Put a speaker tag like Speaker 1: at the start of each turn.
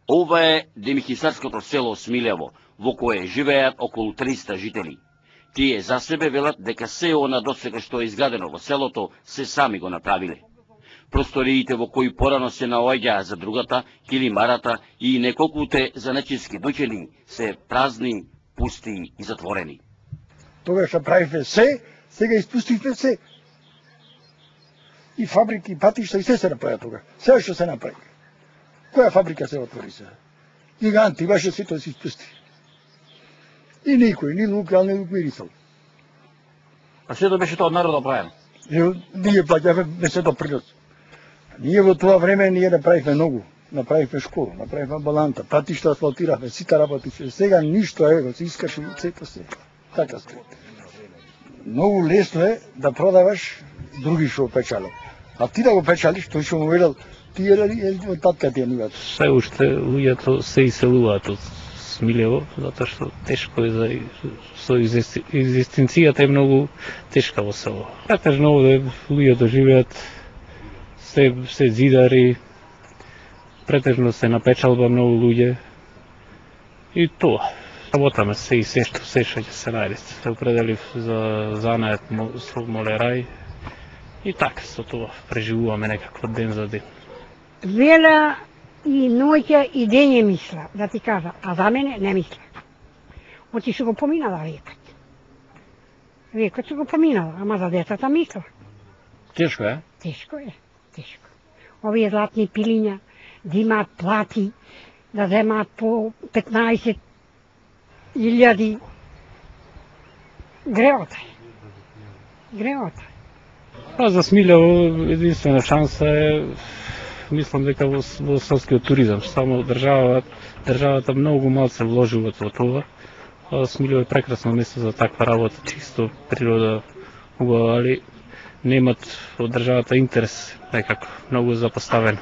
Speaker 1: Ова е демихисарското село Смилево, во кое живеат околу 300 жители. Тие за себе велат дека се она досега што е изградено во селото се сами го направиле. Просториите во кои порано се наоѓаа за другата, килимарата и неколкуте занечиски доќени се празни, пусти и затворени.
Speaker 2: Тогаш направивме се, сега испустивме се. И фабрики, и патишта, и се направи тога. Сега што се направи. Која фабрика се отвори сега? Гиганти, баше се тоа се испусти. И никој, ни лукал, ни мирисал.
Speaker 3: А сето беше тоа од народот правено?
Speaker 2: Ние плаќавме се допринос. Ние во тоа време ние направивме многу. Направивме школа, направивме баланта, патишта асфалтиравме, сите работи. Сега ништо, ево, се искаше цето се. Така се. Многу лесно е да продаваш други што печалат. А ти да го печалиш, тој што му велел, ти е татка ти е нивата.
Speaker 4: Се уште луѓето се иселуваат од Смилево, затоа што тешко е со екзистенцијата е многу тешка во село. Претежно овде луѓето живеат се зидари, претежно се на печалба многу луѓе и тоа. Работаме се и се што ќе се најде. Се определив за занает со молерај и така со тоа преживуваме некако ден за ден.
Speaker 5: Вела и ноќе и дење мисла, да ти кажа, а за мене не мисла. Оти што го поминала векот. Векот што го поминала, ама за децата мисла.
Speaker 3: Тешко е?
Speaker 5: Тешко е, тешко. Овие златни пилиња, да имаат плати, да земаат по 15.000, греота е. Греота е.
Speaker 4: За Смилево единствена шанса е, мислам дека во селскиот туризам, само државата многу малце вложуваат во тоа. Смилево е прекрасно место за таква работа, чисто природа, убава, али немат од државата интерес, некако многу запоставено.